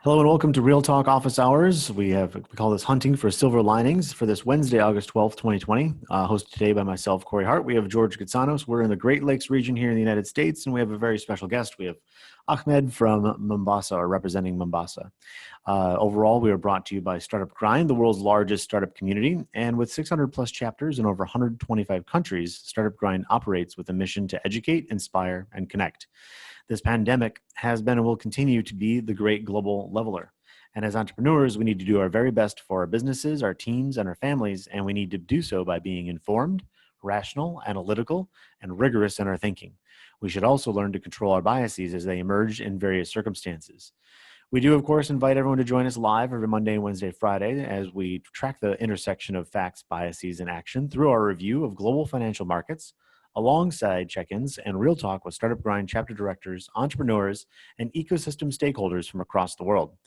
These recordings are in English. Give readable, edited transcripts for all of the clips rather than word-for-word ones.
Hello and welcome to Real Talk Office Hours. We call this Hunting for Silver Linings for this Wednesday, August 12th, 2020. Hosted today by myself, Corey Hart. We have George Katsanos. We're in the Great Lakes region here in the United States, and we have a very special guest. We have Ahmed from Mombasa, or representing Mombasa. Overall, we are brought to you by Startup Grind, the world's largest startup community. And with 600 plus chapters in over 125 countries, Startup Grind operates with a mission to educate, inspire, and connect. This pandemic has been and will continue to be the great global leveler. And as entrepreneurs, we need to do our very best for our businesses, our teams, and our families, and we need to do so by being informed, rational, analytical, and rigorous in our thinking. We should also learn to control our biases as they emerge in various circumstances. We do, of course, invite everyone to join us live every Monday, Wednesday, Friday as we track the intersection of facts, biases, and action through our review of global financial markets, alongside check-ins and real talk with Startup Grind chapter directors, entrepreneurs, and ecosystem stakeholders from across the world.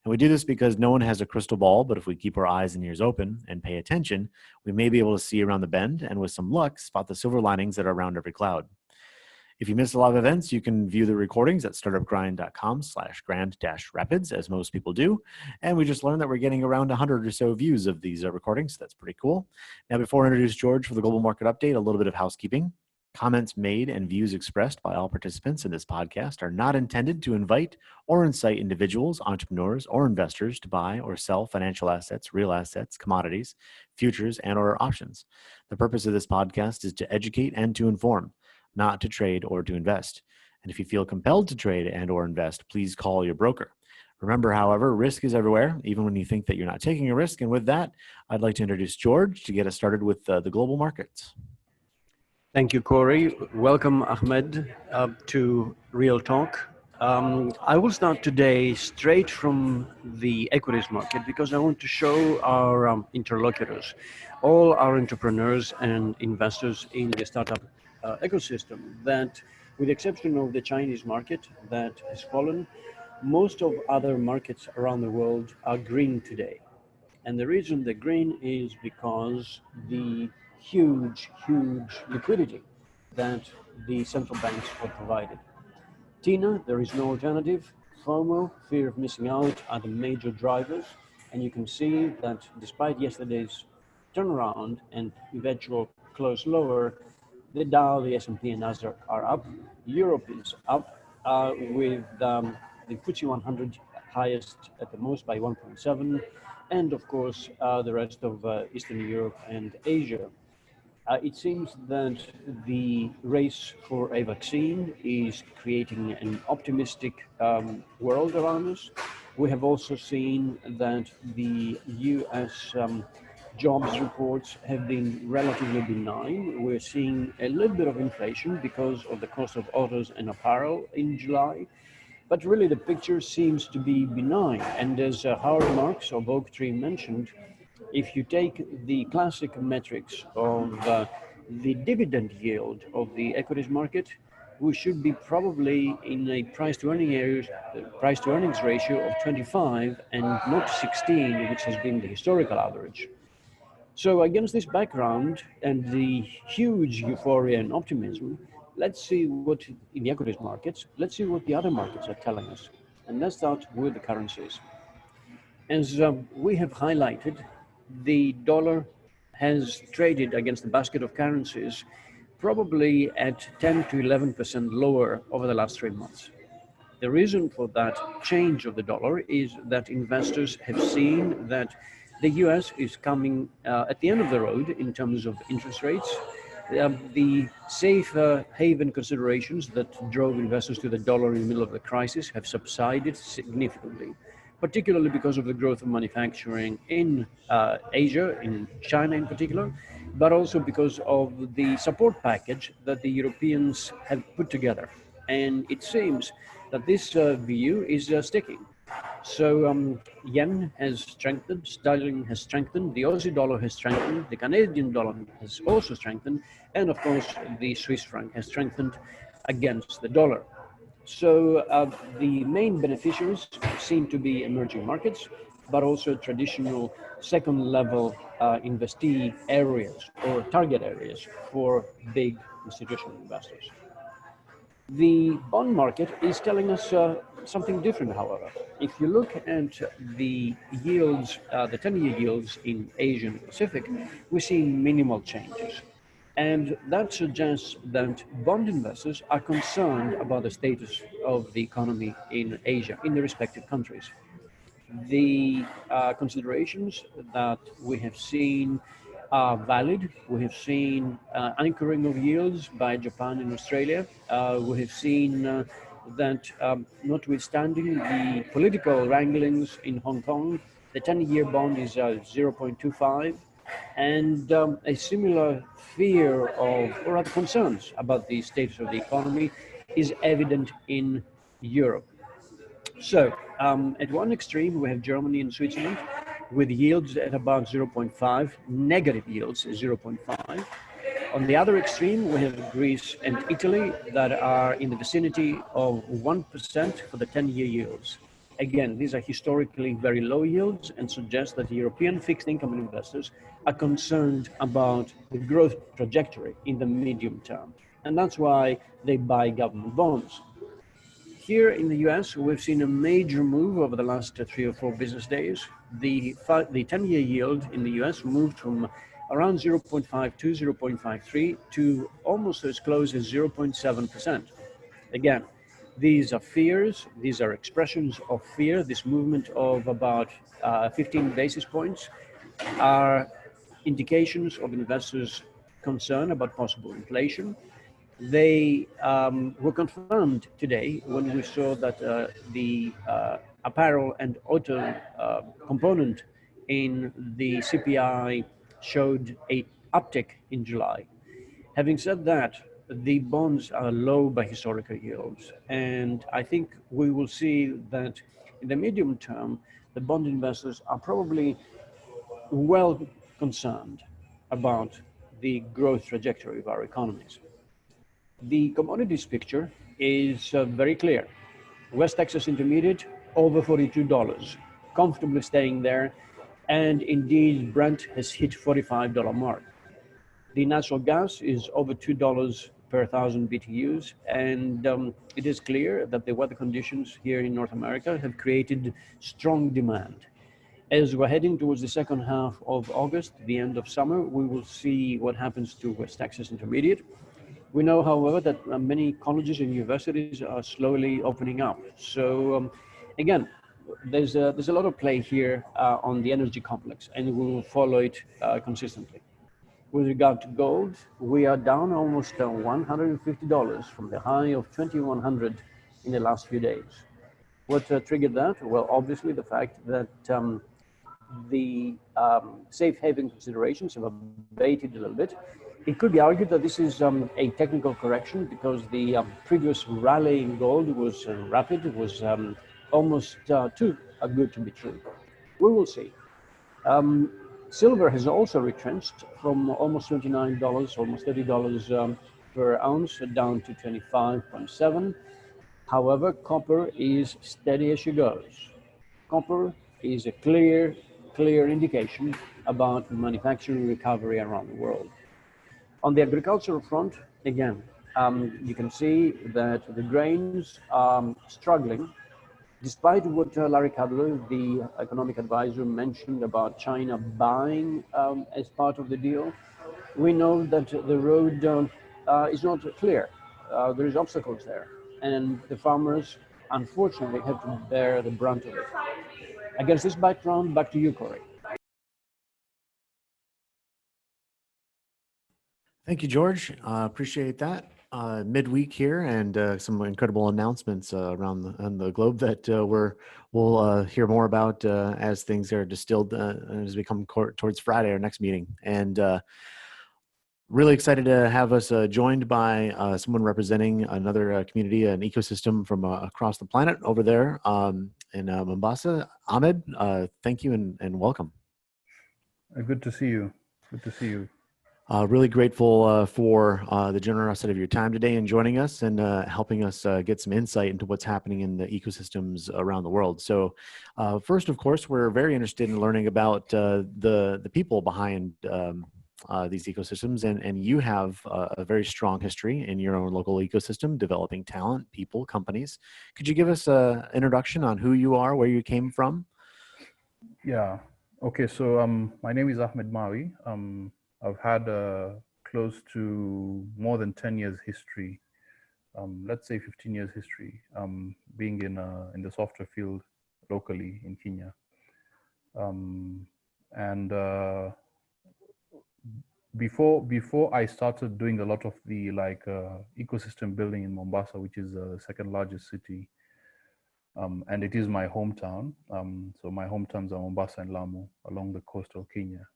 And we do this because no one has a crystal ball, but if we keep our eyes and ears open and pay attention, we may be able to see around the bend and with some luck, spot the silver linings that are around every cloud. If you missed a lot of events, you can view the recordings at startupgrind.com/grand-rapids, as most people do. And we just learned that we're getting around 100 or so views of these recordings. That's pretty cool. Now, before I introduce George for the global market update, a little bit of housekeeping. Comments made and views expressed by all participants in this podcast are not intended to invite or incite individuals, entrepreneurs, or investors to buy or sell financial assets, real assets, commodities, futures, and/or options. The purpose of this podcast is to educate and to inform, not to trade or to invest. And if you feel compelled to trade and or invest, please call your broker. Remember, however, risk is everywhere, even when you think that you're not taking a risk. And with that, I'd like to introduce George to get us started with the global markets. Thank you, Corey. Welcome, Ahmed, to Real Talk. I will start today straight from the equities market because I want to show our interlocutors, all our entrepreneurs and investors in the startup ecosystem, that with the exception of the Chinese market that has fallen, most of other markets around the world are green today. And the reason they're green is because the huge liquidity that the central banks have provided. TINA, there is no alternative. FOMO, fear of missing out, are the major drivers. And you can see that despite yesterday's turnaround and eventual close lower, the Dow, the S&P, and Nasdaq are up. Europe is up with the FTSE 100 highest at the most by 1.7, and of course the rest of Eastern Europe and Asia. It seems that the race for a vaccine is creating an optimistic world around us. We have also seen that the US jobs reports have been relatively benign. We're seeing a little bit of inflation because of the cost of autos and apparel in July. But really the picture seems to be benign. And as Howard Marks of Oaktree mentioned, if you take the classic metrics of the dividend yield of the equities market, we should be probably in a price to earnings ratio of 25 and not 16, which has been the historical average. So against this background and the huge euphoria and optimism, let's see what in the equities markets, let's see what the other markets are telling us. And let's start with the currencies. As we have highlighted, the dollar has traded against the basket of currencies probably at 10 to 11% lower over the last 3 months. The reason for that change of the dollar is that investors have seen that the US is coming at the end of the road in terms of interest rates. The safe haven considerations that drove investors to the dollar in the middle of the crisis have subsided significantly, particularly because of the growth of manufacturing in Asia, in China in particular, but also because of the support package that the Europeans have put together. And it seems that this view is sticking. So yen has strengthened, sterling has strengthened, the Aussie dollar has strengthened, the Canadian dollar has also strengthened, and of course the Swiss franc has strengthened against the dollar. So the main beneficiaries seem to be emerging markets, but also traditional second-level investee areas or target areas for big institutional investors. The bond market is telling us something different, however. If you look at the yields, the 10-year yields in Asia and Pacific, we see minimal changes. And that suggests that bond investors are concerned about the status of the economy in Asia, in the respective countries. The considerations that we have seen are valid. We have seen anchoring of yields by Japan and Australia. We have seen that notwithstanding the political wranglings in Hong Kong, the 10-year bond is 0.25, and a similar fear of, or rather concerns about the status of the economy is evident in Europe. So, at one extreme, we have Germany and Switzerland with yields at about zero point 0.5, negative yields 0.5. On the other extreme, we have Greece and Italy that are in the vicinity of 1% for the 10-year yields. Again, these are historically very low yields and suggest that the European fixed income investors are concerned about the growth trajectory in the medium term. And that's why they buy government bonds. Here in the US, we've seen a major move over the last 3 or 4 business days. The 10-year yield in the US moved from around 0.52, 0.53 to almost as close as 0.7%. Again, these are fears, these are expressions of fear. This movement of about 15 basis points are indications of investors' concern about possible inflation. They were confirmed today when we saw that the apparel and auto component in the CPI showed a uptick in July. Having said that, the bonds are low by historical yields, and I think we will see that in the medium term, the bond investors are probably well concerned about the growth trajectory of our economies. The commodities picture is very clear. West Texas Intermediate over $42, comfortably staying there, and indeed Brent has hit $45 mark. The natural gas is over $2 per 1,000 BTUs, and it is clear that the weather conditions here in North America have created strong demand. As we're heading towards the second half of August, the end of summer, we will see what happens to West Texas Intermediate. We know, however, that many colleges and universities are slowly opening up. So again, there's a lot of play here on the energy complex, and we will follow it consistently. With regard to gold, we are down almost $150 from the high of 2,100 in the last few days. What triggered that? Well, obviously the fact that the safe haven considerations have abated a little bit. It could be argued that this is a technical correction because the previous rally in gold was rapid, it was almost too good to be true. We will see. Silver has also retrenched from almost $29, almost $30 per ounce down to 25.7. However, copper is steady as she goes. Copper is a clear indication about manufacturing recovery around the world. On the agricultural front, again, you can see that the grains are struggling, despite what Larry Kudlow, the economic advisor, mentioned about China buying as part of the deal. We know that the road is not clear. There is obstacles there, and the farmers, unfortunately, have to bear the brunt of it. Against this background, back to you, Corey. Thank you, George. Appreciate that. Midweek here, and some incredible announcements around the globe that we'll hear more about as things are distilled as we come towards Friday, our next meeting. And really excited to have us joined by someone representing another community, an ecosystem from across the planet over there in Mombasa. Ahmed, thank you and welcome. Good to see you. Good to see you. Really grateful for the generosity of your time today and joining us and helping us get some insight into what's happening in the ecosystems around the world. So first, of course, we're very interested in learning about the people behind these ecosystems, and you have a very strong history in your own local ecosystem, developing talent, people, companies. Could you give us an introduction on who you are, where you came from? Yeah. Okay. So my name is Ahmed Maawy. I've had close to more than 10 years history. Let's say 15 years history. Being in the software field locally in Kenya. And before I started doing a lot of the ecosystem building in Mombasa, which is the second largest city, and it is my hometown. So my hometowns are Mombasa and Lamu along the coastal Kenya.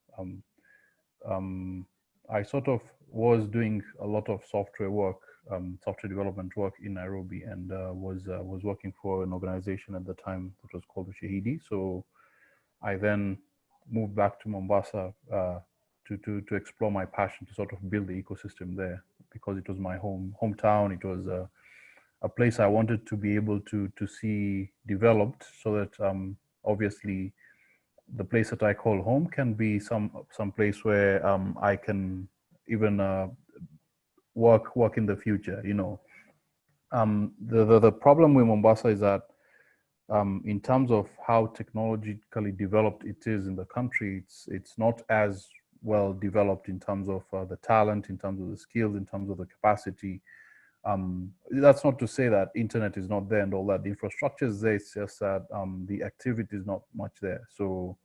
I sort of was doing a lot of software work, software development work in Nairobi, and was working for an organization at the time that was called Shahidi. So I then moved back to Mombasa to explore my passion to sort of build the ecosystem there, because it was my hometown. It was a place I wanted to be able to see developed, so that obviously the place that I call home can be some place where I can even work in the future. You know, the problem with Mombasa is that in terms of how technologically developed it is in the country, it's not as well developed in terms of the talent, in terms of the skills, in terms of the capacity. That's not to say that internet is not there and all that. The infrastructure is there. It's just that the activity is not much there. So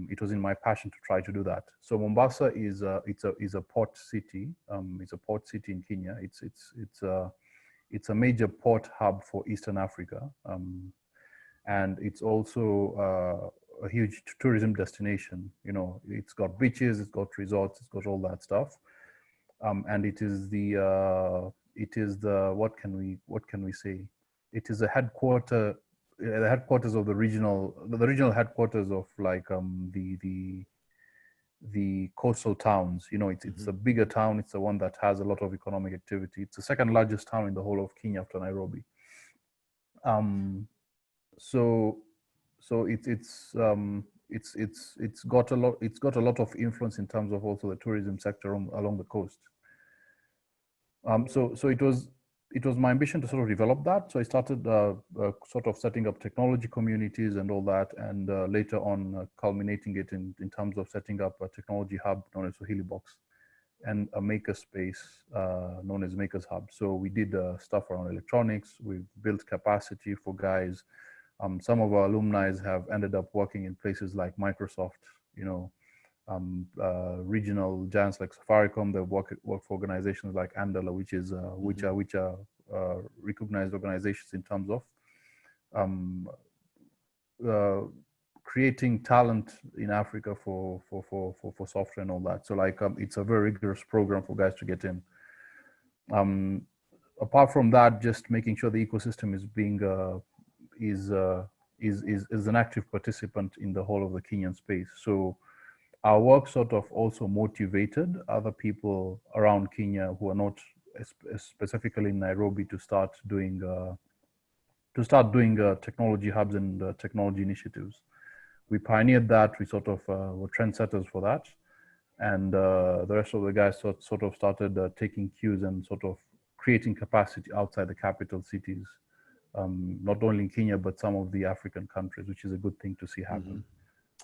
it was in my passion to try to do that. So Mombasa is a port city. It's a port city in Kenya. It's a major port hub for Eastern Africa, and it's also a huge tourism destination. You know, it's got beaches, it's got resorts, it's got all that stuff, and it is the what can we say? It is the headquarters of the regional headquarters of the coastal towns. You know, it's a bigger town. It's the one that has a lot of economic activity. It's the second largest town in the whole of Kenya after Nairobi. So it's got a lot of influence in terms of also the tourism sector along the coast. So it was my ambition to sort of develop that. So I started sort of setting up technology communities and all that, and later on culminating it in terms of setting up a technology hub known as Swahili Box, and a maker space known as Makers Hub. So we did stuff around electronics. We built capacity for guys. Some of our alumni have ended up working in places like Microsoft, you know, regional giants like Safaricom. They work for organizations like Andala, which are recognized organizations in terms of creating talent in Africa for software and all that. So it's a very rigorous program for guys to get in. Apart from that, just making sure the ecosystem is being is an active participant in the whole of the Kenyan space. So our work sort of also motivated other people around Kenya who are not specifically in Nairobi to start doing technology hubs and technology initiatives. We pioneered that. We sort of were trendsetters for that, and the rest of the guys sort of started taking cues and sort of creating capacity outside the capital cities, not only in Kenya but some of the African countries, which is a good thing to see happen.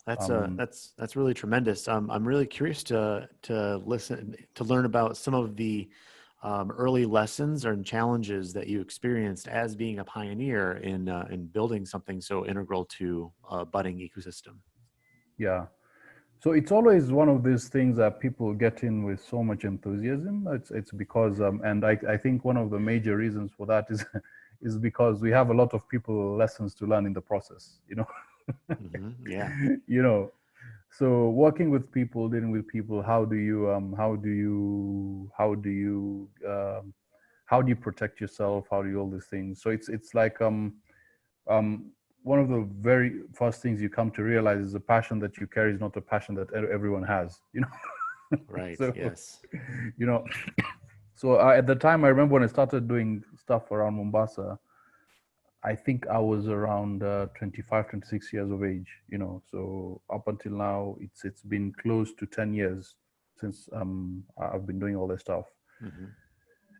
That's really tremendous. I'm really curious to learn about some of the early lessons and challenges that you experienced as being a pioneer in building something so integral to a budding ecosystem. Yeah. So it's always one of these things that people get in with so much enthusiasm. It's because, and I think one of the major reasons for that is because we have a lot of people lessons to learn in the process, you know. Yeah. You know, so working with people, dealing with people, how do you protect yourself? How do you all these things? So it's like one of the very first things you come to realize is the passion that you carry is not a passion that everyone has, you know. Right. So, yes. You know, so at the time, I remember when I started doing stuff around Mombasa, I think I was around 25, 26 years of age, you know. So up until now, it's been close to 10 years I've been doing all this stuff. Mm-hmm.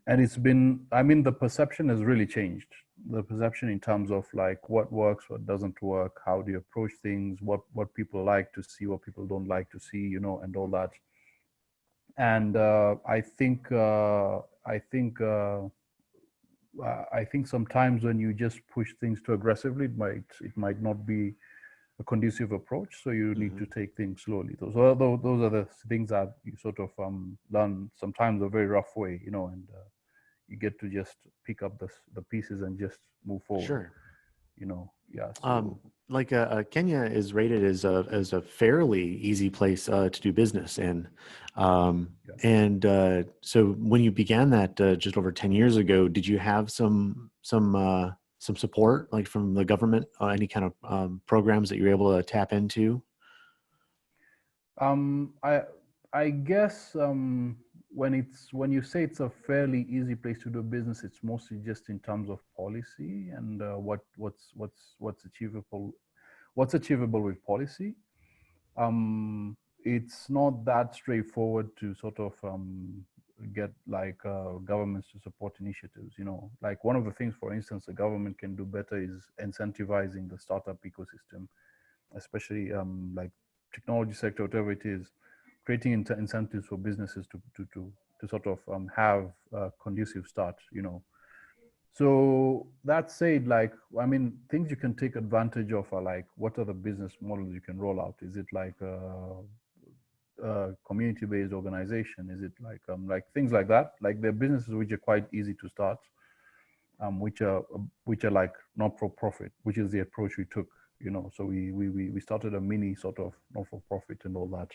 And it's been, I mean, the perception has really changed. The perception in terms of like what works, what doesn't work, how do you approach things, what people like to see, what people don't like to see, you know, and all that. And I think sometimes when you just push things too aggressively, it might not be a conducive approach. So you need to take things slowly. Those are the things that you sort of learn sometimes a very rough way, you know, and you get to just pick up the pieces and just move forward. Sure. You know, yeah. So Kenya is rated as a fairly easy place to do business in, so when you began that just over 10 years ago, did you have some support like from the government, any kind of programs that you were able to tap into? I guess when you say it's a fairly easy place to do business, it's mostly just in terms of policy and what's achievable with policy. It's not that straightforward to sort of get like governments to support initiatives. You know, like one of the things, for instance, the government can do better is incentivizing the startup ecosystem, especially like technology sector, whatever it is, creating incentives for businesses to sort of have a conducive start, you know. So that said, like, I mean, things you can take advantage of are like, what are the business models you can roll out? Is it like a community-based organization? Is it like things like that? Like there are businesses which are quite easy to start, which are like not for profit, which is the approach we took, you know. So we started a mini sort of not for profit and all that.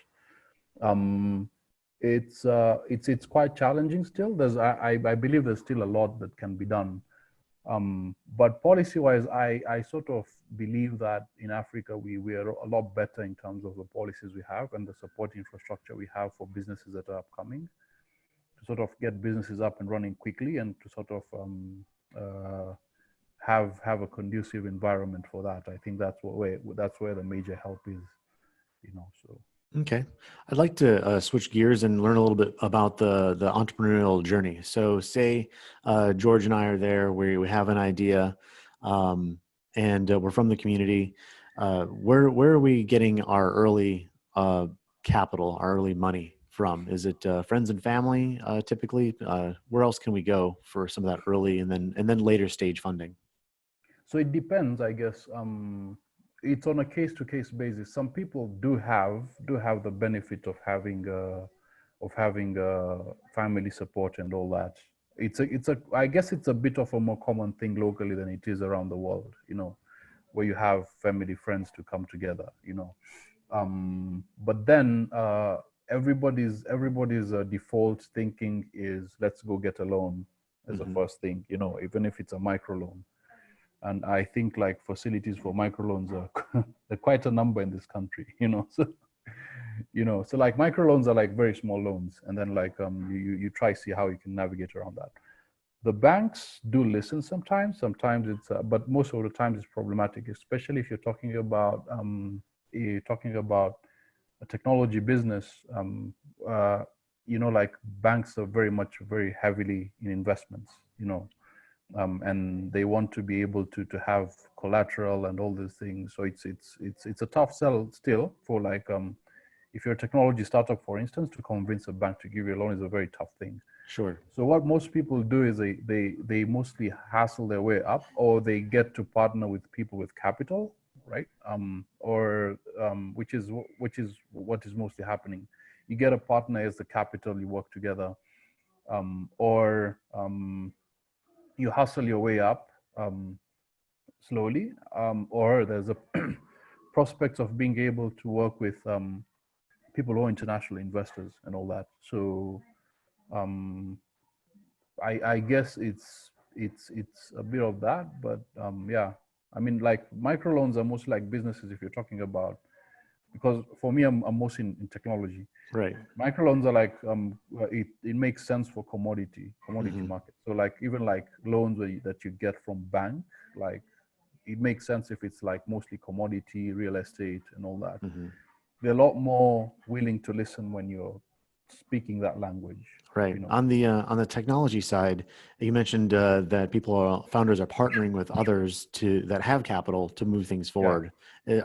It's quite challenging still. I believe there's still a lot that can be done. But policy-wise, I sort of believe that in Africa we are a lot better in terms of the policies we have and the support infrastructure we have for businesses that are upcoming, to sort of get businesses up and running quickly and to sort of have a conducive environment for that. I think that's where the major help is, you know. So. Okay. I'd like to switch gears and learn a little bit about the entrepreneurial journey. So say George and I are there, we have an idea, and we're from the community. Where are we getting our early capital, our early money from? Is it friends and family typically? Where else can we go for some of that early and then later stage funding? So it depends, I guess. It's on a case-to-case basis. Some people do have the benefit of having family support and all that. I guess it's a bit of a more common thing locally than it is around the world, you know, where you have family, friends to come together, you know. But then everybody's default thinking is let's go get a loan as a first thing, you know, even if it's a micro loan. And I think like facilities for microloans are they're quite a number in this country, you know. So, you know, so like microloans are like very small loans, and then like you try see how you can navigate around that. The banks do listen sometimes. Sometimes it's, but most of the time it's problematic, especially if you're talking about a technology business. You know, like banks are very heavily in investments, you know. And they want to be able to have collateral and all these things. So it's a tough sell still for like if you're a technology startup, for instance, to convince a bank to give you a loan is a very tough thing. Sure. So what most people do is they mostly hassle their way up, or they get to partner with people with capital, right? Which is what is mostly happening. You get a partner as the capital, you work together, or you hustle your way up slowly, or there's a prospect of being able to work with people who are international investors and all that. So I guess it's a bit of that, but yeah, I mean, like microloans are mostly like businesses if you're talking about, because for me, I'm mostly in technology. Right. Microloans are like it makes sense for commodity market. So like even like loans that you get from bank, like it makes sense if it's like mostly commodity, real estate, and all that. They're a lot more willing to listen when you're speaking that language. Right. You know. On the technology side, you mentioned that founders are partnering with others that have capital to move things Yeah. forward.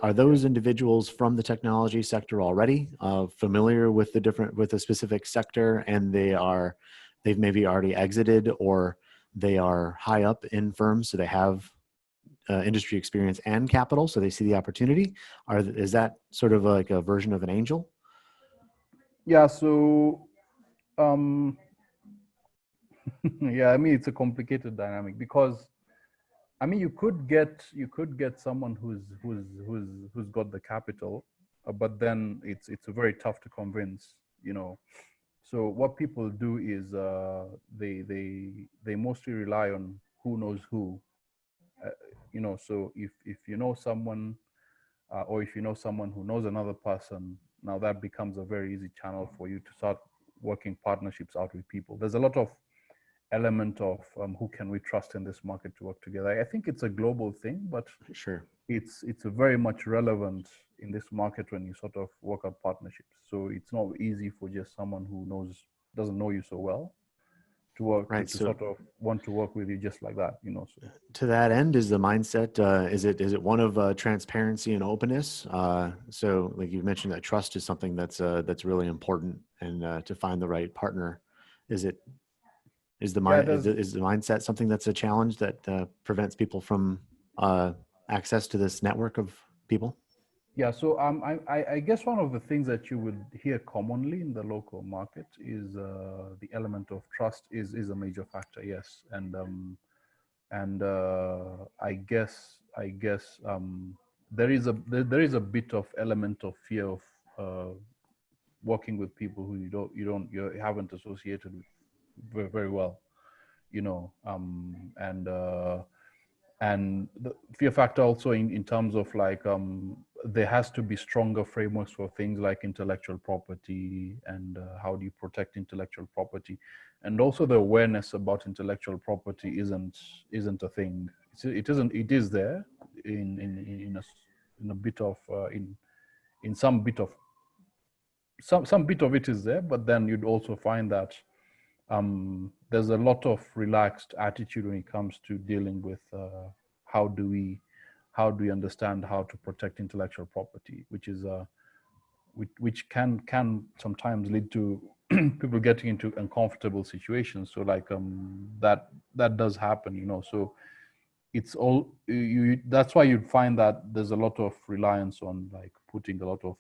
Are those individuals from the technology sector already familiar with with the specific sector, and they've maybe already exited, or they are high up in firms, so they have industry experience and capital, so they see the opportunity? Is that sort of like a version of an angel? Yeah. So. Um, yeah. I mean, it's a complicated dynamic because I mean, you could get someone who's got the capital, but then it's very tough to convince. You know. So what people do is they mostly rely on who knows who. Uh, you know, so if you know someone, or if you know someone who knows another person, now that becomes a very easy channel for you to start working partnerships out with people. There's a lot of element of who can we trust in this market to work together. I think it's a global thing, but Sure. it's very much relevant in this market when you sort of work out partnerships. So it's not easy for just someone who doesn't know you so well to work Right. to So sort of want to work with you just like that, you know. So to that end, is the mindset is it one of transparency and openness? So like you mentioned, that trust is something that's really important, and to find the right partner, is it is the yeah, mind there's is the mindset something that's a challenge that prevents people from access to this network of people? yeah. So I guess one of the things that you would hear commonly in the local market is the element of trust is a major factor. Yes, and I guess there is a bit of element of fear of working with people who you haven't associated with very, very well, you know, and the fear factor also in terms of like there has to be stronger frameworks for things like intellectual property and how do you protect intellectual property, and also the awareness about intellectual property isn't a thing. It is there in a bit of in some bit of it is there, but then you'd also find that there's a lot of relaxed attitude when it comes to dealing with how do we understand how to protect intellectual property, which is which can sometimes lead to people getting into uncomfortable situations. So like that does happen, you know. So it's all that's why you'd find that there's a lot of reliance on like putting a lot of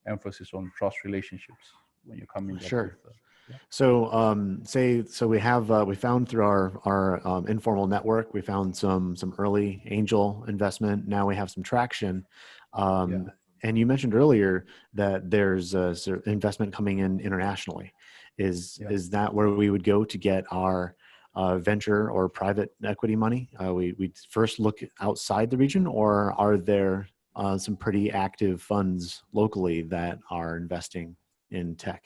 emphasis on trust relationships when you're coming up with Sure. So, we found through our informal network, we found some early angel investment. Now we have some traction. yeah And you mentioned earlier that there's sort of investment coming in internationally. yeah Is that where we would go to get our venture or private equity money? We first look outside the region, or are there some pretty active funds locally that are investing in tech?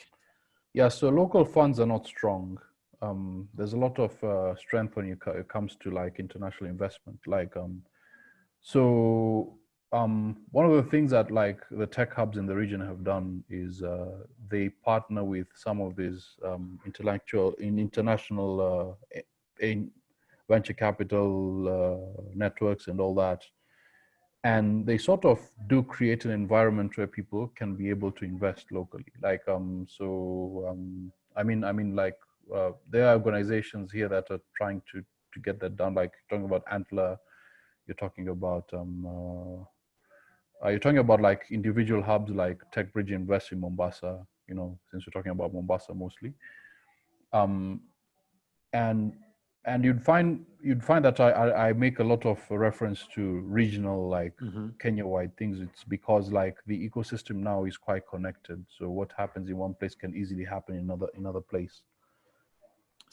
Yeah, so local funds are not strong. There's a lot of strength when it comes to like international investment. Like, so one of the things that like the tech hubs in the region have done is they partner with some of these international in venture capital networks and all that, and they sort of do create an environment where people can be able to invest locally. Like I mean like there are organizations here that are trying to get that done, like talking about Antler. You're talking about like individual hubs like TechBridge Invest in Mombasa, you know, since we're talking about Mombasa mostly. um and and you'd find that I make a lot of reference to regional, like Mm-hmm. Kenya-wide things. It's because like the ecosystem now is quite connected. So what happens in one place can easily happen in another place.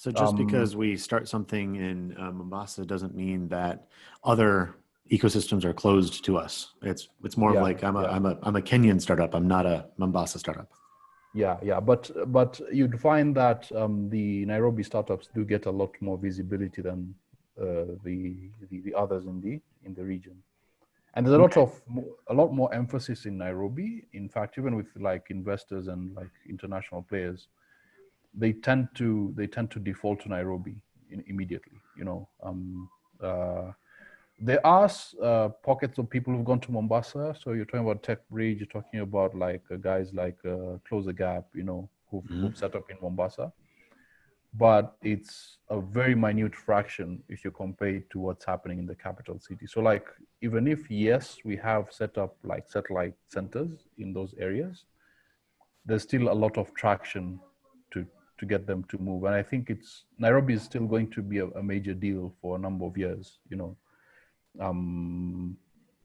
So just Um, because we start something in Mombasa doesn't mean that other ecosystems are closed to us. It's more of yeah, like yeah, I'm a Kenyan startup. I'm not a Mombasa startup. yeah. But you'd find that the Nairobi startups do get a lot more visibility than the others in the region. And there's a lot more emphasis in Nairobi. In fact, even with like investors and like international players, they tend to default to Nairobi immediately. There are pockets of people who've gone to Mombasa. So you're talking about Tech Bridge. You're talking about like guys like Close the Gap. Who've set up in Mombasa. But it's a very minute fraction if you compare it to what's happening in the capital city. So like, even if, yes, we have set up like satellite centers in those areas, there's still a lot of traction to get them to move. And I think Nairobi is still going to be a major deal for a number of years,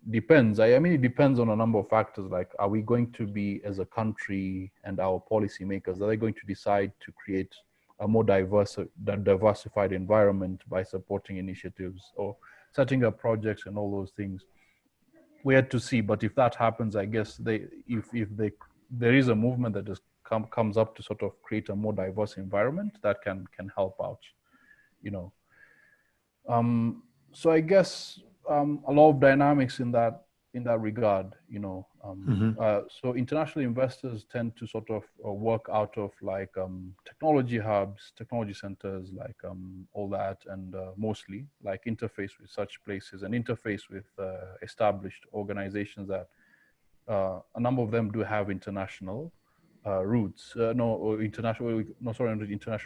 depends. I mean, it depends on a number of factors. Like, are we going to be, as a country and our policymakers, are they going to decide to create a more diversified environment by supporting initiatives or setting up projects and all those things? We had to see. But if that happens, I guess there is a movement that comes up to sort of create a more diverse environment that can help out, So I guess a lot of dynamics in that regard, So international investors tend to sort of work out of like technology hubs, technology centers, like all that, and mostly like interface with such places and interface with established organizations that a number of them do have international roots, not international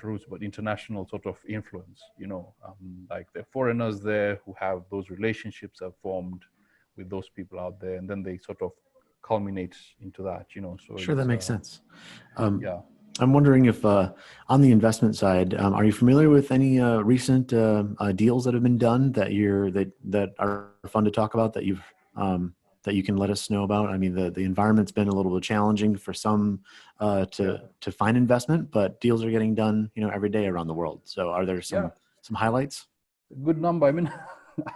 roots, but international sort of influence, like there are foreigners there who have those relationships have formed with those people out there, and then they sort of culminate into that, so Sure, that makes sense. Yeah. I'm wondering if on the investment side, are you familiar with any recent deals that have been done that are fun to talk about that you can let us know about? I mean, the environment's been a little bit challenging for some to find investment, but deals are getting done, every day around the world. So are there some highlights? Good number. I mean,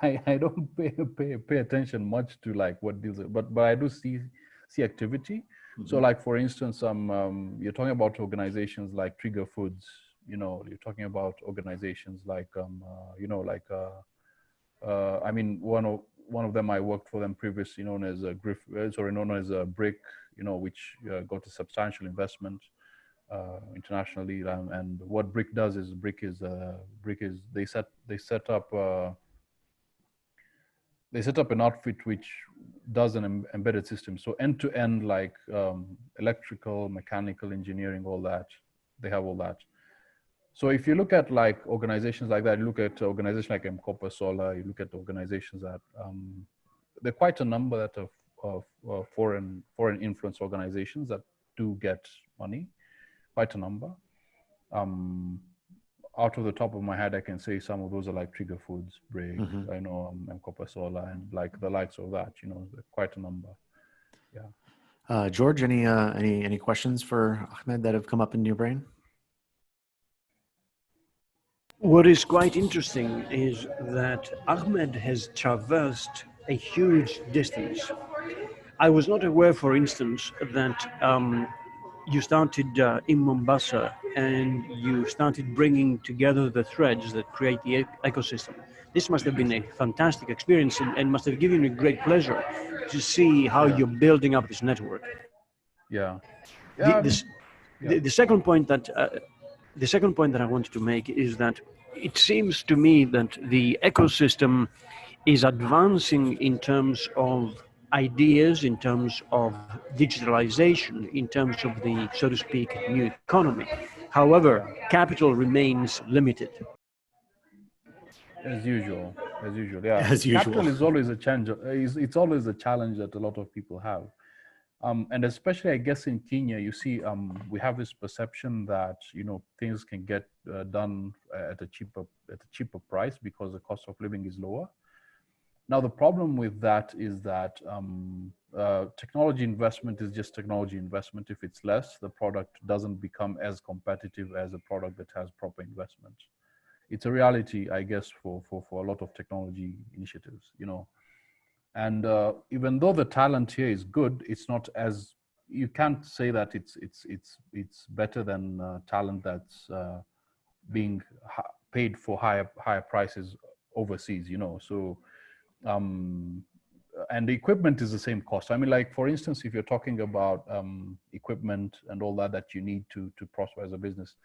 I don't pay attention much to like what deals, but I do see activity. So like, for instance, you're talking about organizations like Trigger Foods, you're talking about organizations like, I mean, one of them, I worked for them previously, known as Brick, which got a substantial investment internationally. And what Brick does is they set up an outfit which does an embedded system. So end to end, like electrical, mechanical engineering, all that. They have all that. So if you look at like organizations like that, you look at organizations like Copper Solar, you look at organizations that there are quite a number that of foreign influence organizations that do get money, quite a number. Out of the top of my head, I can say some of those are like Trigger Foods, Brick, I know Copper Solar, and like the likes of that, quite a number. Yeah. George, any questions for Ahmed that have come up in your brain? What is quite interesting is that Ahmed has traversed a huge distance. I was not aware, for instance, that you started in Mombasa and you started bringing together the threads that create the ecosystem. This must have been a fantastic experience and must have given you great pleasure to see how you're building up this network. Yeah. The second point that I wanted to make is that it seems to me that the ecosystem is advancing in terms of ideas, in terms of digitalization, in terms of the, so to speak, new economy. However, capital remains limited. As usual, yeah. As usual. Capital is always a challenge. It's always a challenge that a lot of people have. And especially, I guess, in Kenya, you see, we have this perception that things can get done at a cheaper price because the cost of living is lower. Now, the problem with that is that technology investment is just technology investment. If it's less, the product doesn't become as competitive as a product that has proper investment. It's a reality, I guess, for a lot of technology initiatives, And even though the talent here is good, it's not as, you can't say that it's better than talent that's being paid for higher prices overseas, So and the equipment is the same cost. I mean, like for instance, if you're talking about equipment and all that you need to prosper as a business,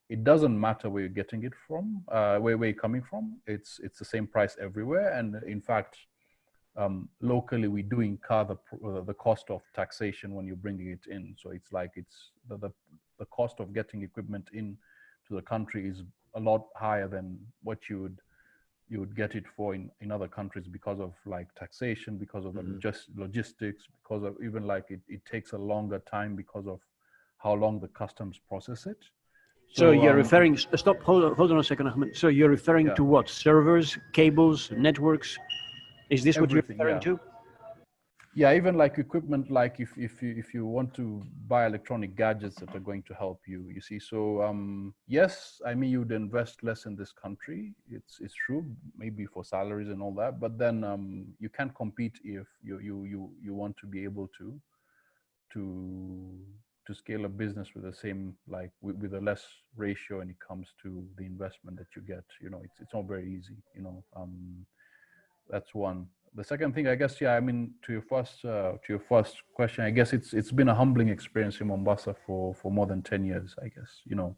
it doesn't matter where you're getting it from, where you're coming from. It's the same price everywhere, and in fact, locally we do incur the cost of taxation when you're bringing it in. So it's like the cost of getting equipment in to the country is a lot higher than what you would get it for in other countries, because of like taxation, because of just logistics, because of even like it takes a longer time because of how long the customs process it. So you're referring, hold on a second, Ahmed. So you're referring to what? Servers, cables, networks? Is this what you're referring to? Yeah, even like equipment, like if you want to buy electronic gadgets that are going to help you, you see. So yes, I mean, you'd invest less in this country. It's true, maybe for salaries and all that, but then you can't compete if you want to be able to scale a business with the same, like with a less ratio when it comes to the investment that you get. You know, it's not very easy. You know, that's one. The second thing, I guess, yeah, I mean, to your first question, I guess it's been a humbling experience in Mombasa for more than 10 years, I guess, you know,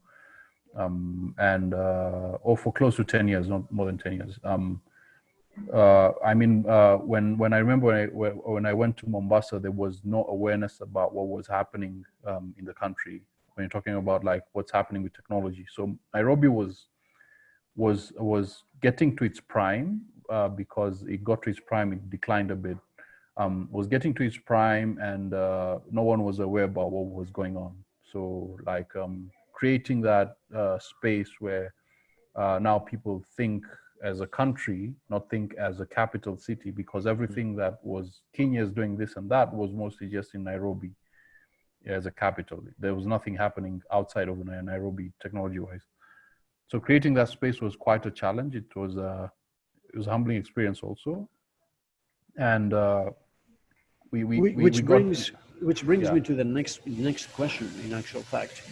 or for close to 10 years, not more than 10 years. I mean, when I remember when I went to Mombasa, there was no awareness about what was happening in the country when you're talking about like what's happening with technology. So Nairobi was getting to its prime. Because it got to its prime, it declined a bit. Was getting to its prime, and no one was aware about what was going on. So, like creating that space where now people think as a country, not think as a capital city, because everything that was Kenya's doing this and that was mostly just in Nairobi as a capital. There was nothing happening outside of Nairobi technology-wise. So creating that space was quite a challenge. It was a humbling experience also, and which brings me to the next question. In actual fact,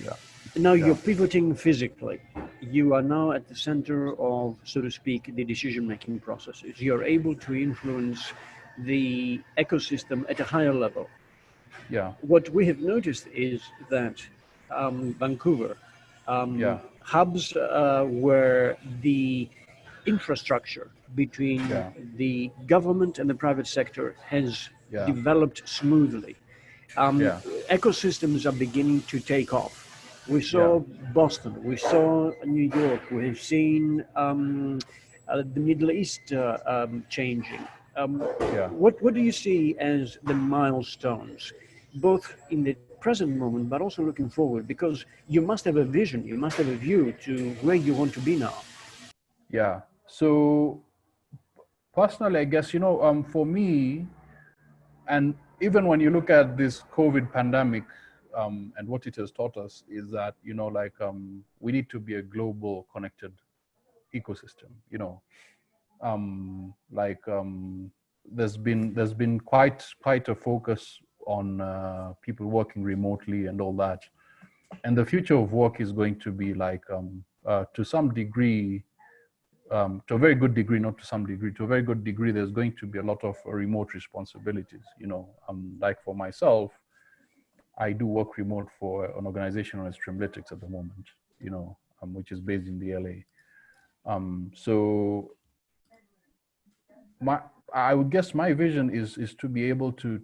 now you're pivoting physically. You are now at the center of, so to speak, the decision-making processes. You're able to influence the ecosystem at a higher level. Yeah. What we have noticed is that Vancouver, hubs where the infrastructure between the government and the private sector has developed smoothly. Ecosystems are beginning to take off. We saw Boston, we saw New York, we've seen the Middle East changing. What do you see as the milestones, both in the present moment, but also looking forward? Because you must have a vision, you must have a view to where you want to be now. Yeah. So personally, I guess, you know, for me, and even when you look at this COVID pandemic and what it has taught us is that, you know, like we need to be a global connected ecosystem, you know, there's been quite a focus on people working remotely and all that. And the future of work is going to be like, to some degree, to a very good degree, not to some degree, to a very good degree, there's going to be a lot of remote responsibilities. You know, like for myself, I do work remote for an organization on Streamletics at the moment, you know, which is based in the LA. So I would guess my vision is to be able to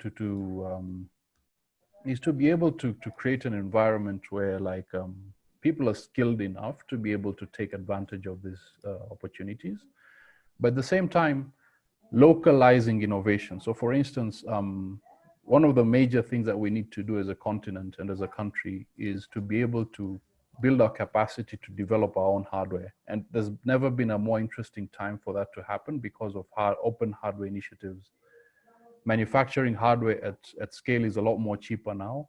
create an environment where like people are skilled enough to be able to take advantage of these opportunities, but at the same time, localizing innovation. So for instance, one of the major things that we need to do as a continent and as a country is to be able to build our capacity to develop our own hardware. And there's never been a more interesting time for that to happen because of open hardware initiatives. Manufacturing hardware at scale is a lot more cheaper now.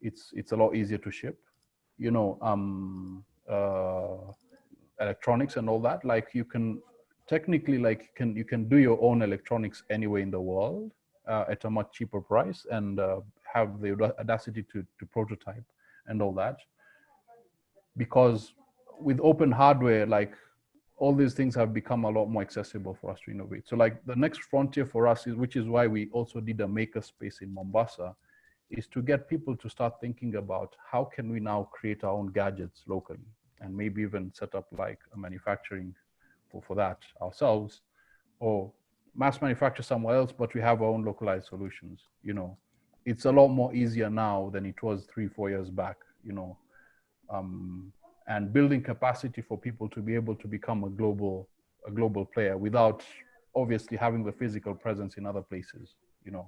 It's a lot easier to ship, you know, electronics and all that. Like you can technically, like you can do your own electronics anywhere in the world at a much cheaper price, and have the audacity to prototype and all that. Because with open hardware, like all these things have become a lot more accessible for us to innovate. So like the next frontier for us is, which is why we also did a maker space in Mombasa, is to get people to start thinking about how can we now create our own gadgets locally, and maybe even set up like a manufacturing for that ourselves, or mass manufacture somewhere else, but we have our own localized solutions. You know, it's a lot more easier now than it was 3-4 years back, you know, and building capacity for people to be able to become a global player without obviously having the physical presence in other places, you know.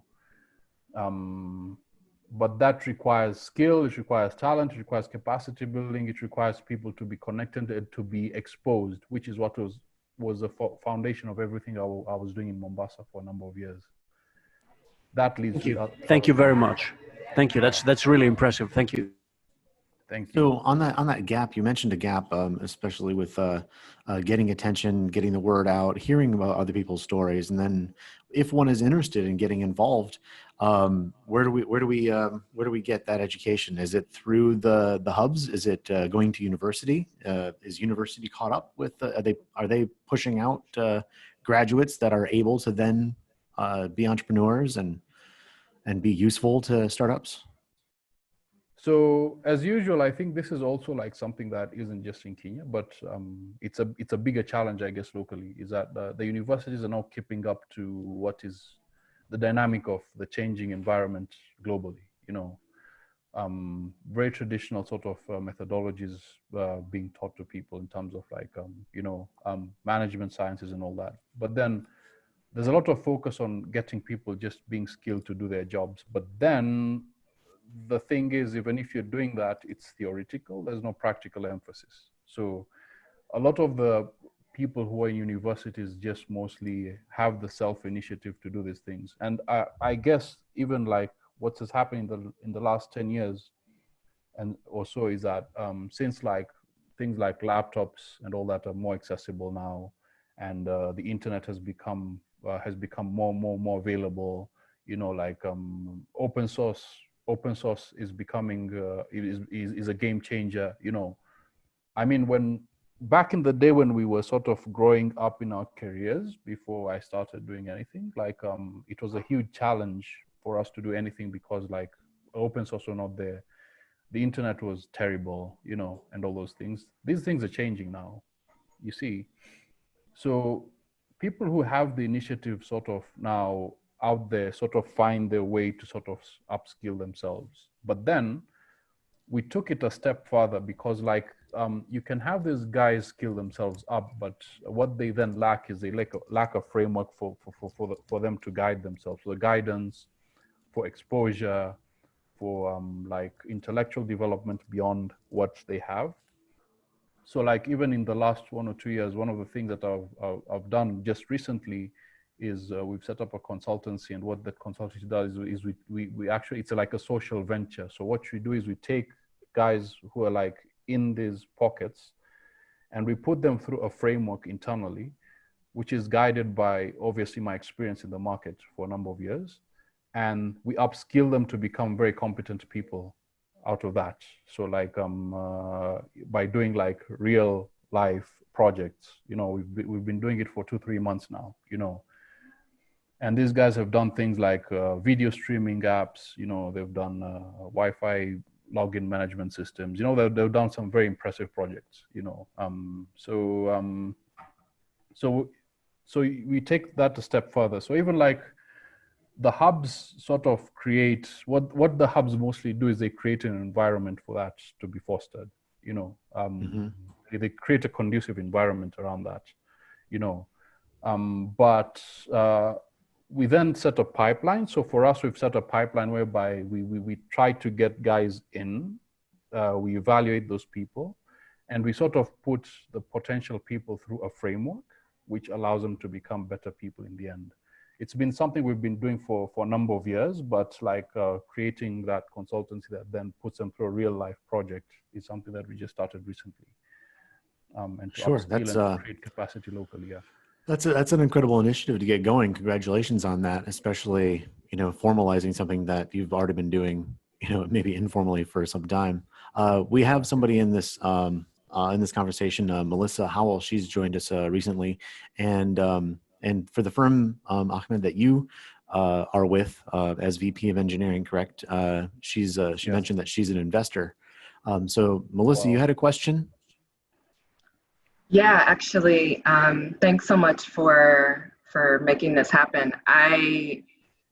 But that requires skill, it requires talent, it requires capacity building, it requires people to be connected and to be exposed, which is what was the foundation of everything I was doing in Mombasa for a number of years. That leads Thank you. to Thank you very much. Thank you. That's really impressive. Thank you. Thank you. So on that gap, you mentioned a gap, especially with getting attention, getting the word out, hearing about other people's stories, and then if one is interested in getting involved, where do we get that education? Is it through the hubs? Is it going to university? Is university caught up with? Are they pushing out graduates that are able to then be entrepreneurs and be useful to startups? So as usual, I think this is also like something that isn't just in Kenya, but it's a bigger challenge, I guess, locally, is that the universities are not keeping up to what is the dynamic of the changing environment globally. You know, very traditional sort of methodologies being taught to people in terms of like, management sciences and all that. But then there's a lot of focus on getting people just being skilled to do their jobs. But then the thing is, even if you're doing that, it's theoretical, there's no practical emphasis. So a lot of the people who are in universities just mostly have the self-initiative to do these things. And I guess even like what has happened in the last 10 years and or so is that since like things like laptops and all that are more accessible now, and the internet has become more available, you know, like open source is becoming is a game changer. You know, I mean, when back in the day when we were sort of growing up in our careers before I started doing anything, like it was a huge challenge for us to do anything because like open source were not there, the internet was terrible, you know, and all those things. These things are changing now, you see. So people who have the initiative sort of now out there sort of find their way to sort of upskill themselves. But then we took it a step further because like you can have these guys skill themselves up, but what they then lack is they lack a framework for them to guide themselves. So the guidance, for exposure, for like intellectual development beyond what they have. So like even in the last 1 or 2 years, one of the things that I've done just recently is we've set up a consultancy, and what that consultancy does is we actually, it's like a social venture. So what we do is we take guys who are like in these pockets and we put them through a framework internally, which is guided by obviously my experience in the market for a number of years. And we upskill them to become very competent people out of that. So like by doing like real life projects, you know, we've been doing it for 2-3 months now, you know. And these guys have done things like video streaming apps, you know, they've done Wi-Fi login management systems, you know, they've done some very impressive projects, you know. So we take that a step further. So even like the hubs sort of create what the hubs mostly do is they create an environment for that to be fostered, you know. They create a conducive environment around that, you know. But we then set a pipeline. So for us, we've set a pipeline whereby we try to get guys in, we evaluate those people, and we sort of put the potential people through a framework which allows them to become better people in the end. It's been something we've been doing for a number of years, but like creating that consultancy that then puts them through a real life project is something that we just started recently. And to upskill and create capacity locally, yeah. That's an incredible initiative to get going. Congratulations on that, especially, you know, formalizing something that you've already been doing, you know, maybe informally for some time. We have somebody in this in this conversation, Melissa Howell. She's joined us recently, and for the firm, Ahmed, that you are with as VP of Engineering, correct? She Yes. mentioned that she's an investor. So Melissa, you had a question? Yeah, actually, thanks so much for making this happen. I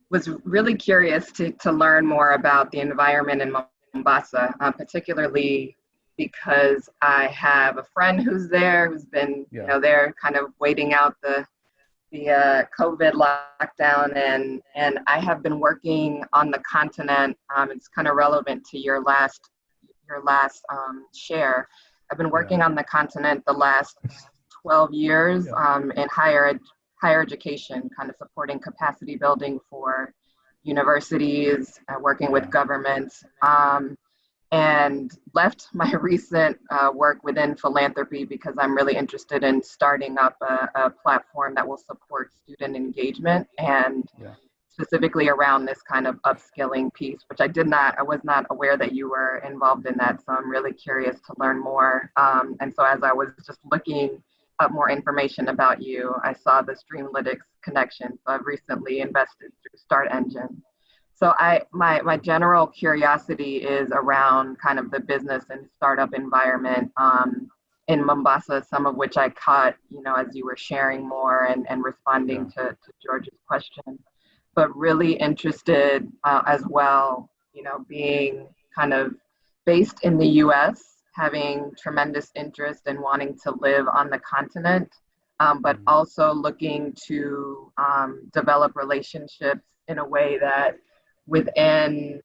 was really curious to learn more about the environment in Mombasa, particularly because I have a friend who's there, who's been there kind of waiting out the COVID lockdown, and I have been working on the continent. It's kind of relevant to your last share. I've been working on the continent the last 12 years in higher education, kind of supporting capacity building for universities, working with governments, and left my recent work within philanthropy because I'm really interested in starting up a platform that will support student engagement and specifically around this kind of upskilling piece, which I was not aware that you were involved in that. So I'm really curious to learn more. And so as I was just looking up more information about you, I saw the Streamlytics connection. So I've recently invested through Start Engine. So my general curiosity is around kind of the business and startup environment in Mombasa, some of which I caught, as you were sharing more and responding to George's question. But really interested as well, being kind of based in the US, having tremendous interest in wanting to live on the continent, but also looking to develop relationships in a way that within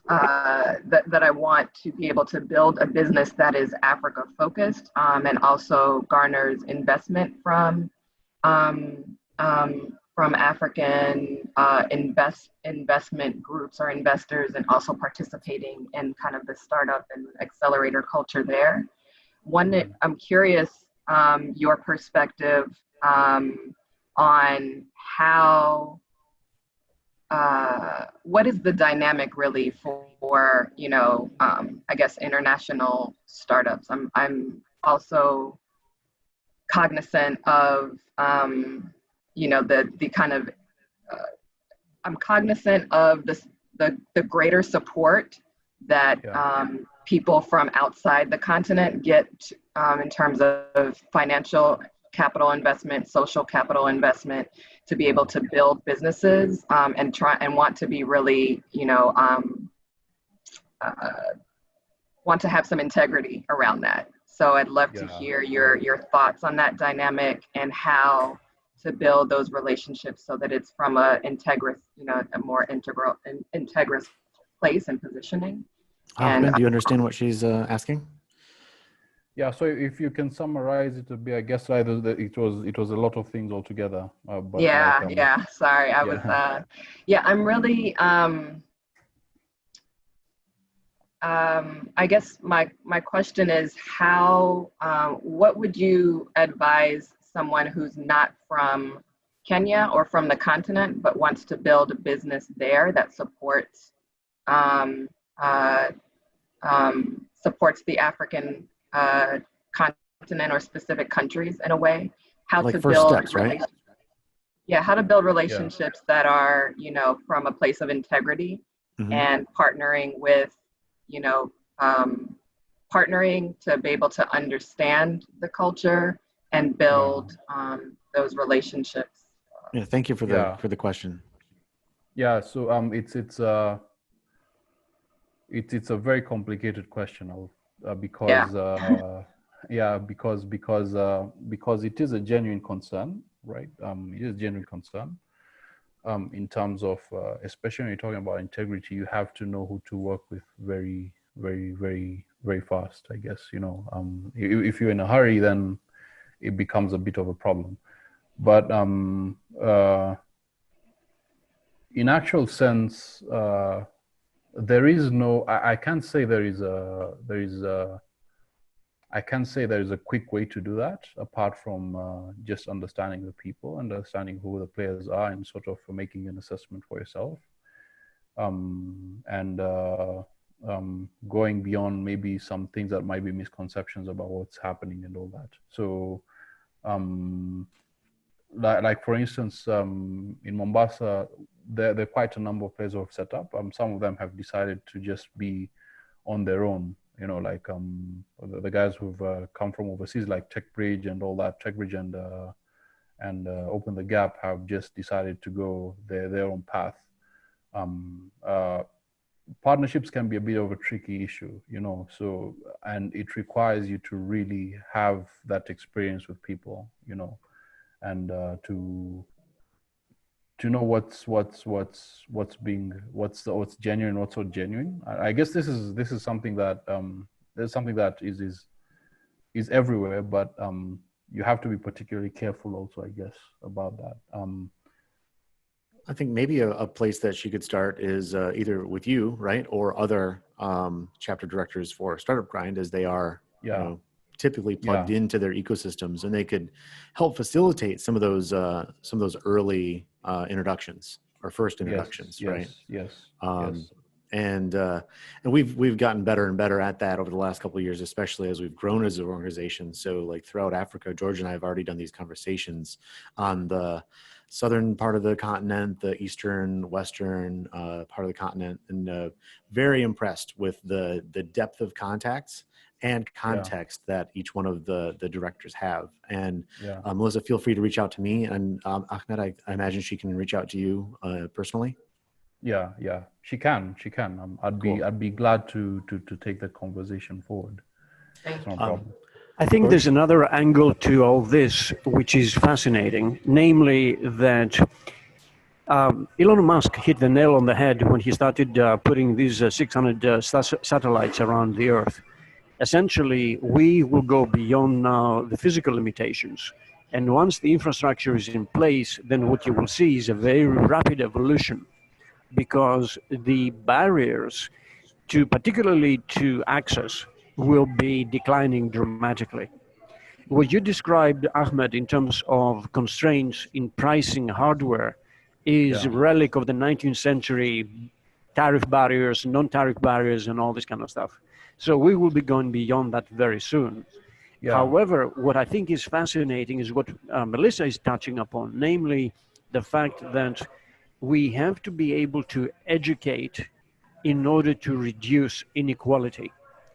that I want to be able to build a business that is Africa focused and also garners investment from African investment groups or investors, and also participating in kind of the startup and accelerator culture there. I'm curious your perspective on how what is the dynamic really for I guess international startups. I'm also cognizant of the kind of I'm cognizant of the greater support that people from outside the continent get in terms of financial capital investment, social capital investment, to be able to build businesses and want to be really want to have some integrity around that. So I'd love to hear your thoughts on that dynamic and how to build those relationships so that it's from a more integrous place and positioning. Ahmed, do you understand what she's asking? Yeah. So if you can summarize it a bit, I guess either it was a lot of things altogether. But Sorry, I was. I'm really. I guess my question is how. What would you advise someone who's not from Kenya or from the continent but wants to build a business there that supports supports the African continent or specific countries in a way? How like to first build steps, right? How to build relationships that are from a place of integrity and partnering with partnering to be able to understand the culture and build those relationships. Yeah, thank you for the question. Yeah, so it's a very complicated question, because it is a genuine concern, right? It is a genuine concern. In terms of, especially when you're talking about integrity, you have to know who to work with very, very, very, very fast, I guess. If you're in a hurry, then it becomes a bit of a problem. But in actual sense, there is no. I can't say there is a quick way to do that, apart from just understanding the people, understanding who the players are, and sort of making an assessment for yourself. going beyond maybe some things that might be misconceptions about what's happening and all that. So like for instance, in Mombasa, there are quite a number of players who have set up. Some of them have decided to just be on their own, you know, like the guys who've come from overseas, like TechBridge and all that. TechBridge and Open the Gap have just decided to go their own path. Partnerships can be a bit of a tricky issue, you know, so, and it requires you to really have that experience with people, you know, and to know what's genuine, what's not genuine. I guess this is something that there's something that is everywhere, but you have to be particularly careful also, I guess, about that. I think maybe a place that she could start is either with you, right, or other chapter directors for Startup Grind, as they are, you know, typically plugged into their ecosystems, and they could help facilitate some of those early introductions or first introductions, right? Yes. And we've gotten better and better at that over the last couple of years, especially as we've grown as an organization. So like throughout Africa, George and I have already done these conversations on the southern part of the continent, the eastern, western part of the continent, and very impressed with the depth of contacts and context that each one of the directors have. And Melissa, feel free to reach out to me, and Ahmed, I imagine she can reach out to you personally. Yeah, she can. I'd be glad to take that conversation forward. It's no problem. I think there's another angle to all this, which is fascinating, namely that Elon Musk hit the nail on the head when he started putting these 600 satellites around the Earth. Essentially, we will go beyond now the physical limitations. And once the infrastructure is in place, then what you will see is a very rapid evolution, because the barriers particularly to access will be declining dramatically. What you described, Ahmed, in terms of constraints in pricing hardware is a relic of the 19th century tariff barriers, non-tariff barriers, and all this kind of stuff. So we will be going beyond that very soon. However, what I think is fascinating is what Melissa is touching upon, namely the fact that we have to be able to educate in order to reduce inequality.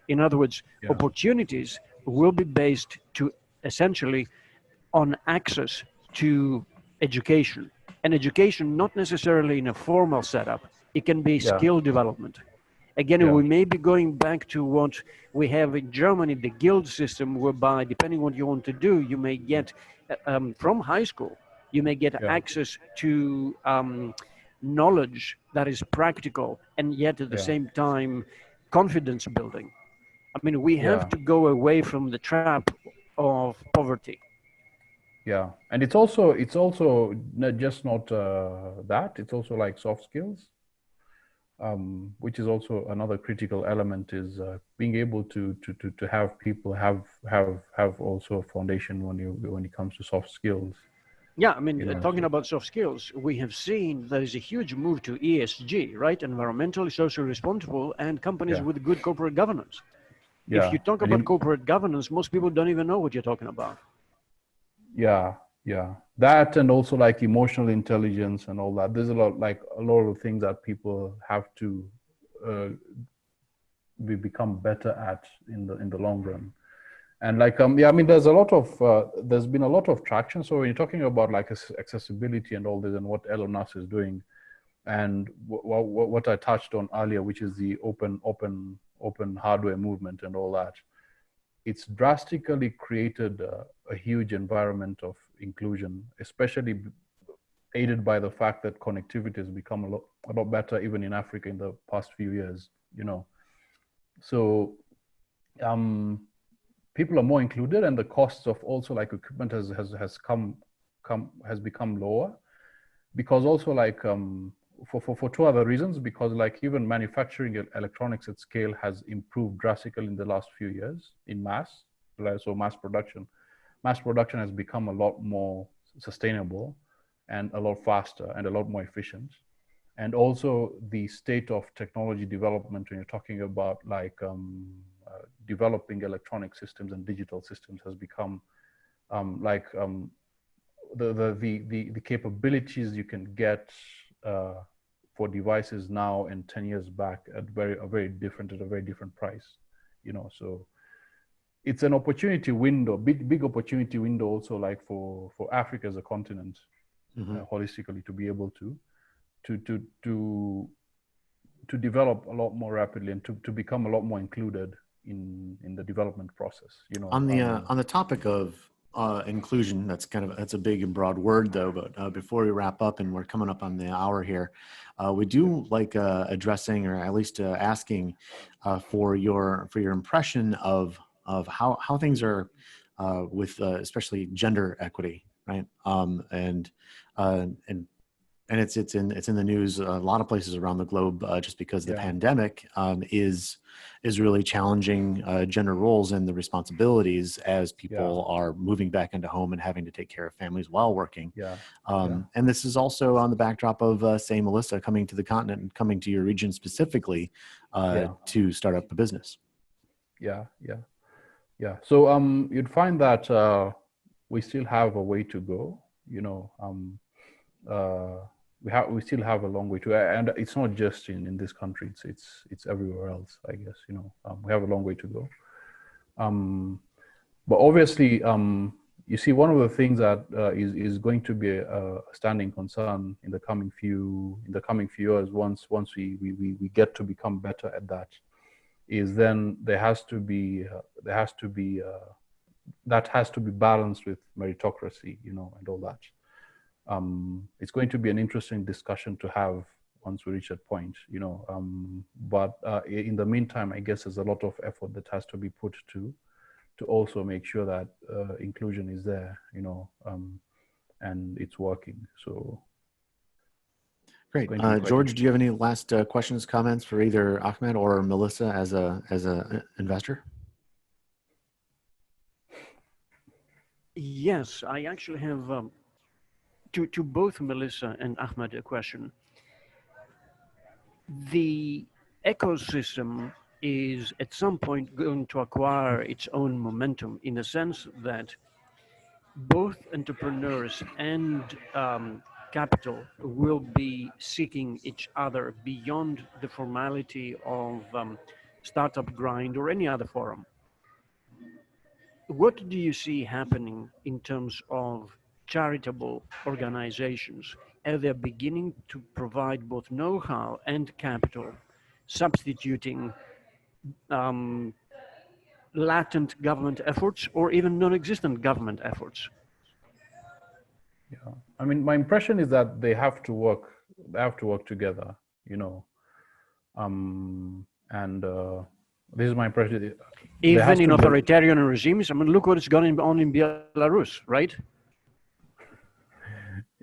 In other words, opportunities will be based to essentially on access to education. And education, not necessarily in a formal setup, it can be skill development. Again, we may be going back to what we have in Germany, the guild system, whereby depending on what you want to do, you may get from high school, you may get access to knowledge that is practical and yet at the same time confidence building. I mean, we have to go away from the trap of poverty. Yeah, and it's also not just that, it's also like soft skills, which is also another critical element, is being able to have people have also a foundation when it comes to soft skills. Yeah, I mean, talking about soft skills, we have seen there is a huge move to ESG, right? Environmentally, socially responsible, and companies with good corporate governance. If you talk about corporate governance, most people don't even know what you're talking about. Yeah. That, and also like emotional intelligence and all that. There's a lot of things that people have to become better at in the long run. And like, I mean, there's been a lot of traction. So when you're talking about like accessibility and all this, and what Elon Musk is doing, and what I touched on earlier, which is the open hardware movement and all that, it's drastically created a huge environment of inclusion, especially aided by the fact that connectivity has become a lot better even in Africa in the past few years, you know. So people are more included, and the costs of also like equipment has become lower, because also like for two other reasons, because like even manufacturing electronics at scale has improved drastically in the last few years in mass. So mass production has become a lot more sustainable and a lot faster and a lot more efficient. and also the state of technology development when you're talking about like developing electronic systems and digital systems has become the capabilities you can get for devices now and 10 years back at a very different price, you know. So it's an opportunity window, big opportunity window also, like for Africa as a continent, holistically, to be able to develop a lot more rapidly and to become a lot more included in the development process, you know. On the topic of inclusion, that's a big and broad word though, but before we wrap up, and we're coming up on the hour here, we do like addressing, or at least asking for your impression of how things are with especially gender equity, right? And it's in the news a lot of places around the globe, just because the pandemic is really challenging gender roles and the responsibilities as people are moving back into home and having to take care of families while working. And this is also on the backdrop of say Melissa coming to the continent and coming to your region specifically to start up a business. So you'd find that we still have a way to go, you know. We still have a long way to, and it's not just in this country. It's everywhere else, I guess. You know, we have a long way to go. But obviously, you see, one of the things that is going to be a standing concern in the coming few years, once we get to become better at that, is then that has to be balanced with meritocracy, you know, and all that. It's going to be an interesting discussion to have once we reach that point, you know. But in the meantime, I guess there's a lot of effort that has to be put to also make sure that inclusion is there, you know, and it's working. So great. George, do you have any last questions, comments for either Ahmed or Melissa as a investor? Yes, I actually have to both Melissa and Ahmed a question. The ecosystem is at some point going to acquire its own momentum, in the sense that both entrepreneurs and capital will be seeking each other beyond the formality of startup grind or any other forum. What do you see happening in terms of charitable organizations as they're beginning to provide both know-how and capital, substituting latent government efforts or even non-existent government efforts? Yeah, I mean, my impression is that they have to work together, you know, and this is my impression. Even in authoritarian regimes, I mean, look what is going on in Belarus, right?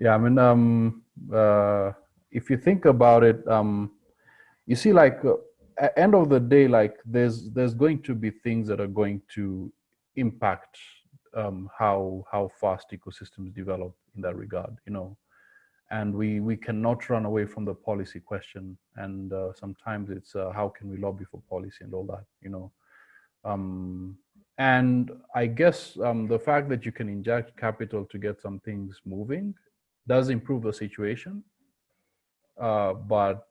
Yeah, I mean, if you think about it, you see, like, at the end of the day, like, there's going to be things that are going to impact how fast ecosystems develop in that regard, you know. And we cannot run away from the policy question. And sometimes it's how can we lobby for policy and all that, you know. And I guess the fact that you can inject capital to get some things moving does improve the situation, but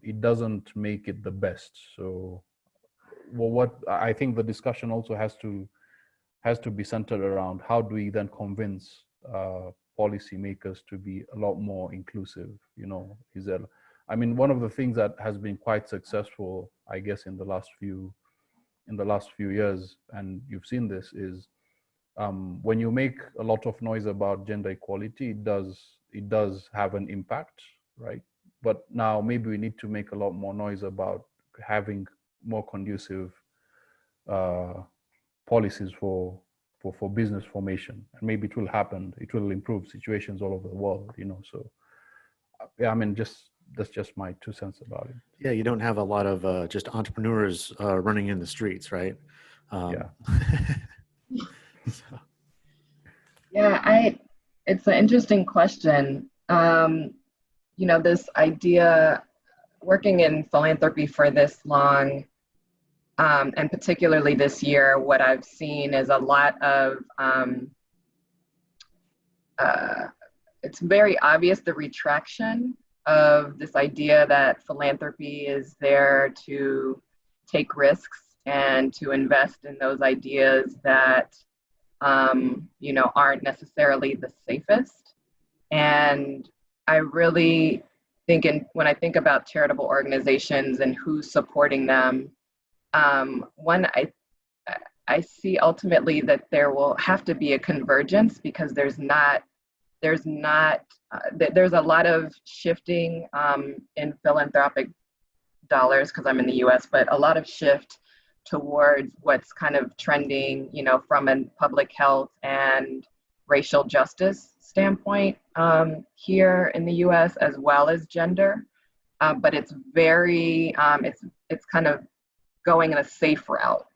it doesn't make it the best. So, well, what I think the discussion also has to be centered around how do we then convince policymakers to be a lot more inclusive, you know. I mean, one of the things that has been quite successful, I guess, in the last few years, and you've seen this, is when you make a lot of noise about gender equality, it does have an impact, right? But now maybe we need to make a lot more noise about having more conducive policies for business formation, and maybe it will happen. It will improve situations all over the world, you know. So, yeah, I mean, that's just my 2 cents about it. Yeah, you don't have a lot of just entrepreneurs running in the streets, right? Yeah. So. Yeah, it's an interesting question. this idea, working in philanthropy for this long, and particularly this year, what I've seen is a lot of, it's very obvious the retraction of this idea that philanthropy is there to take risks and to invest in those ideas that, aren't necessarily the safest. And I really think, when I think about charitable organizations and who's supporting them, one, I see ultimately that there will have to be a convergence, because there's a lot of shifting in philanthropic dollars, because I'm in the US, but a lot of shift towards what's kind of trending, from a public health and racial justice standpoint here in the US, as well as gender. But it's very, it's kind of going in a safe route.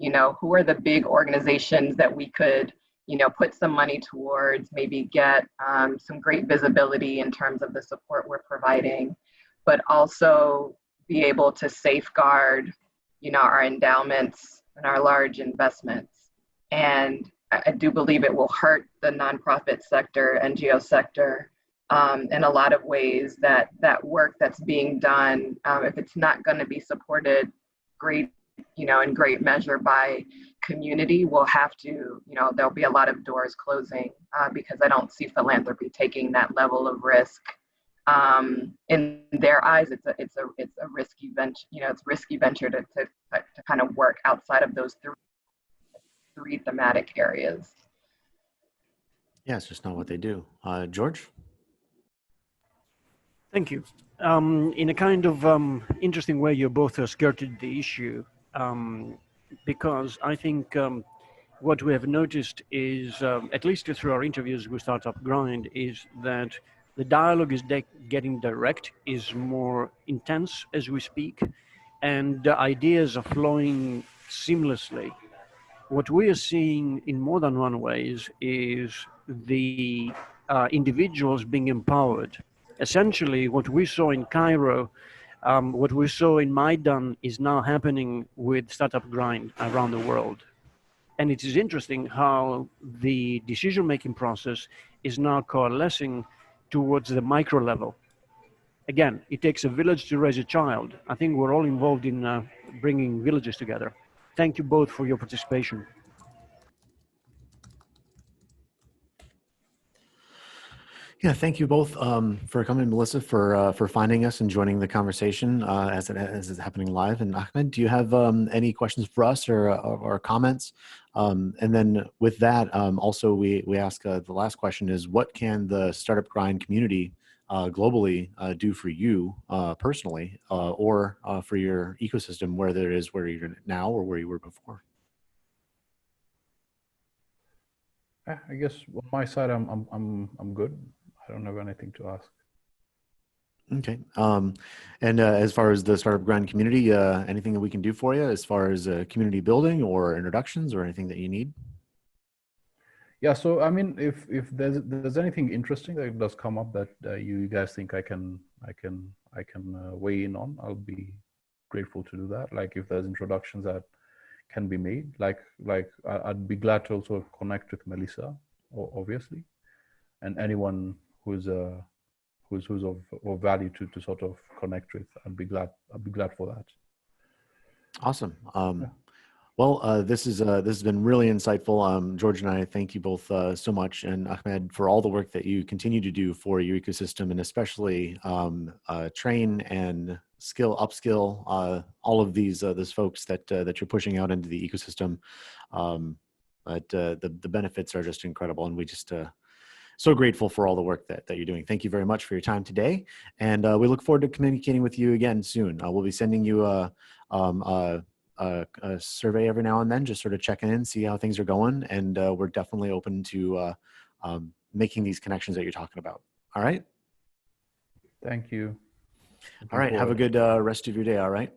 Who are the big organizations that we could, put some money towards, maybe get some great visibility in terms of the support we're providing, but also be able to safeguard, our endowments and our large investments. And I do believe it will hurt the nonprofit sector, NGO sector, in a lot of ways, that work that's being done, if it's not going to be supported in great measure by community, will have to, there'll be a lot of doors closing, because I don't see philanthropy taking that level of risk. In their eyes, it's a risky venture. It's risky venture to kind of work outside of those three thematic areas. Yeah, it's just not what they do. George? Thank you. In a kind of interesting way, you both skirted the issue, because I think what we have noticed is, at least through our interviews with Startup Grind, is that the dialogue is getting direct, is more intense as we speak, and the ideas are flowing seamlessly. What we are seeing in more than one ways is the individuals being empowered. Essentially, what we saw in Cairo, what we saw in Maidan, is now happening with Startup Grind around the world. And it is interesting how the decision-making process is now coalescing towards the micro level. Again, it takes a village to raise a child. I think we're all involved in bringing villages together. Thank you both for your participation. Yeah, thank you both for coming, Melissa, for finding us and joining the conversation as it's happening live. And Ahmed, do you have any questions for us or comments? And then with that, also we ask the last question is, what can the Startup Grind community globally do for you personally or for your ecosystem, whether it is where you're now or where you were before? I guess on my side, I'm good. I don't have anything to ask. Okay. And as far as the Startup Grind community, anything that we can do for you as far as community building or introductions or anything that you need? Yeah. So I mean, if there's anything interesting that does come up that you guys think I can weigh in on, I'll be grateful to do that. Like if there's introductions that can be made, like I'd be glad to also connect with Melissa, obviously, and anyone who's of value to sort of connect with. I'd be glad for that. Awesome. Yeah. Well, this has been really insightful. George and I thank you both so much, and Ahmed, for all the work that you continue to do for your ecosystem, and especially train and upskill all of these folks that you're pushing out into the ecosystem. But the benefits are just incredible, and we just so grateful for all the work that you're doing. Thank you very much for your time today, and we look forward to communicating with you again soon. We'll be sending you a survey every now and then, just sort of checking in, see how things are going, and we're definitely open to making these connections that you're talking about. All right. Thank you. All right. Have a good rest of your day. All right.